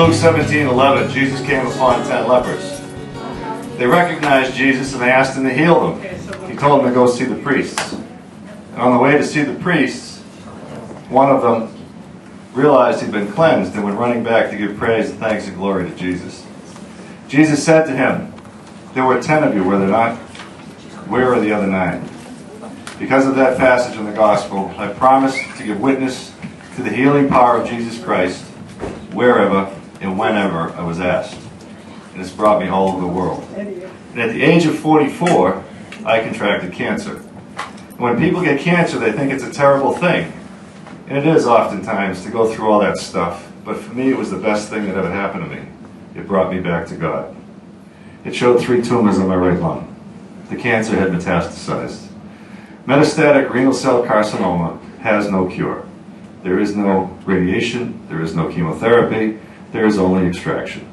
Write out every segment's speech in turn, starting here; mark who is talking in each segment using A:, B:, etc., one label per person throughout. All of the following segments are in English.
A: Luke 17:11, Jesus came upon 10 lepers. They recognized Jesus and they asked him to heal them. He told them to go see the priests. And on the way to see the priests, one of them realized he'd been cleansed and went running back to give praise and thanks and glory to Jesus. Jesus said to him, "There were 10 of you, were there not? Where are the other 9? Because of that passage in the gospel, I promised to give witness to the healing power of Jesus Christ wherever and whenever I was asked. And it's brought me all over the world. And at the age of 44, I contracted cancer. And when people get cancer, they think it's a terrible thing. And it is oftentimes to go through all that stuff. But for me, it was the best thing that ever happened to me. It brought me back to God. It showed 3 tumors on my right lung. The cancer had metastasized. Metastatic renal cell carcinoma has no cure. There is no radiation, there is no chemotherapy, there is only extraction.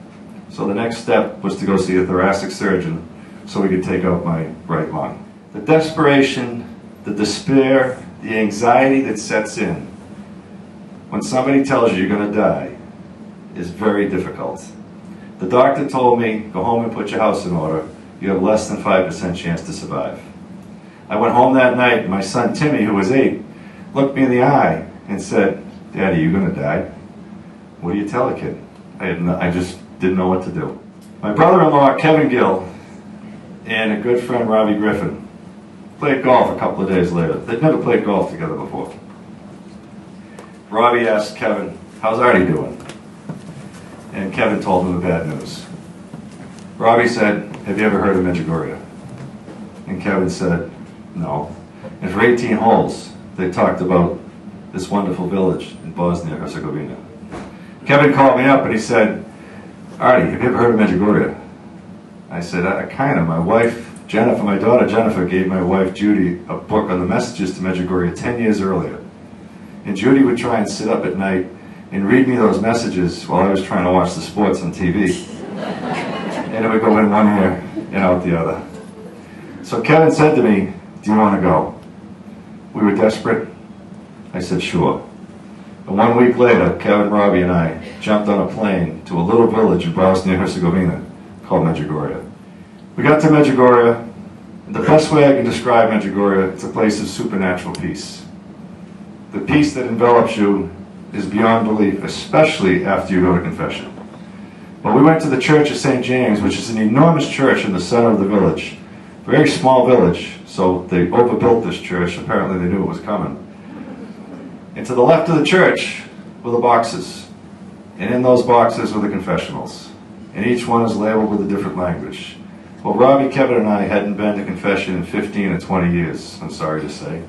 A: So the next step was to go see a thoracic surgeon so we could take out my right lung. The desperation, the despair, the anxiety that sets in when somebody tells you you're going to die is very difficult. The doctor told me, go home and put your house in order. You have less than 5% chance to survive. I went home that night, and my son Timmy, who was 8, looked me in the eye and said, "Daddy, you going to die?" What do you tell a kid? I just didn't know what to do. My brother-in-law, Kevin Gill, and a good friend, Robbie Griffin, played golf a couple of days later. They'd never played golf together before. Robbie asked Kevin, "How's Artie doing?" And Kevin told him the bad news. Robbie said, "Have you ever heard of Medjugorje?" And Kevin said, "No." And for 18 holes, they talked about this wonderful village in Bosnia-Herzegovina. Kevin called me up and he said, "Artie, have you ever heard of Medjugorje?" I said, kind of. My wife, Jennifer, my daughter Jennifer, gave my wife Judy a book on the messages to Medjugorje 10 years earlier. And Judy would try and sit up at night and read me those messages while I was trying to watch the sports on TV. And it would go in one ear and out the other. So Kevin said to me, "Do you want to go?" We were desperate. I said, "Sure." And 1 week later, Kevin, Robbie, and I jumped on a plane to a little village in Bosnia-Herzegovina called Medjugorje. We got to Medjugorje, and the best way I can describe Medjugorje, it's a place of supernatural peace. The peace that envelops you is beyond belief, especially after you go to confession. But we went to the Church of St. James, which is an enormous church in the center of the village. Very small village, so they overbuilt this church. Apparently they knew it was coming. And to the left of the church were the boxes. And in those boxes were the confessionals. And each one is labeled with a different language. Well, Robbie, Kevin, and I hadn't been to confession in 15 or 20 years, I'm sorry to say.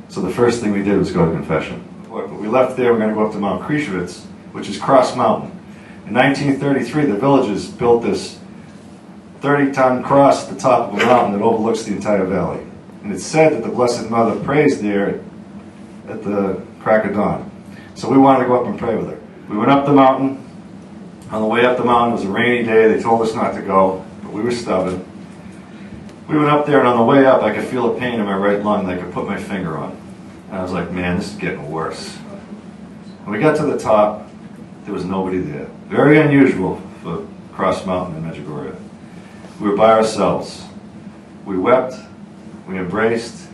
A: So the first thing we did was go to confession. When we left there, we're going to go up to Mount Krishevitz, which is Cross Mountain. In 1933, the villagers built this 30-ton cross at the top of a mountain that overlooks the entire valley. And it's said that the Blessed Mother prays there at the crack of dawn. So we wanted to go up and pray with her. We went up the mountain. On the way up the mountain, it was a rainy day. They told us not to go, but we were stubborn. We went up there, and on the way up, I could feel a pain in my right lung that I could put my finger on. And I was like, man, this is getting worse. When we got to the top, there was nobody there. Very unusual for Cross Mountain in Medjugorje. We were by ourselves. We wept, we embraced,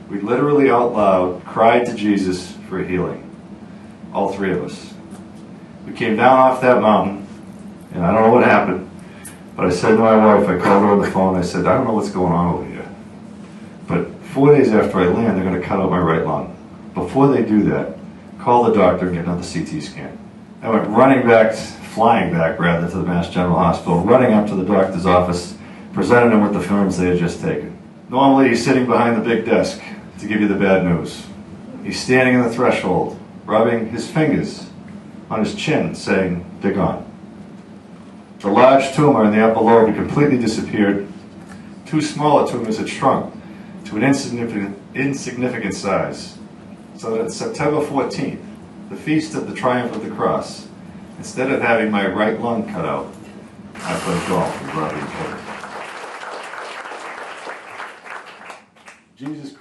A: we literally out loud cried to Jesus for healing. All 3 of us. We came down off that mountain, and I don't know what happened, but I said to my wife, I called her on the phone, I said, I don't know what's going on over here. But 4 days after I land, they're going to cut out my right lung. Before they do that, call the doctor and get another CT scan. I went flying back rather, to the Mass General Hospital, running up to the doctor's office, presented him with the films they had just taken. Normally, he's sitting behind the big desk to give you the bad news. He's standing in the threshold, rubbing his fingers on his chin, saying, "They're gone." The large tumor in the upper lobe had completely disappeared. 2 smaller tumors had shrunk to an insignificant size. So that on September 14th, the feast of the Triumph of the Cross, instead of having my right lung cut out, I played golf with Robbie and Kevin. Jesus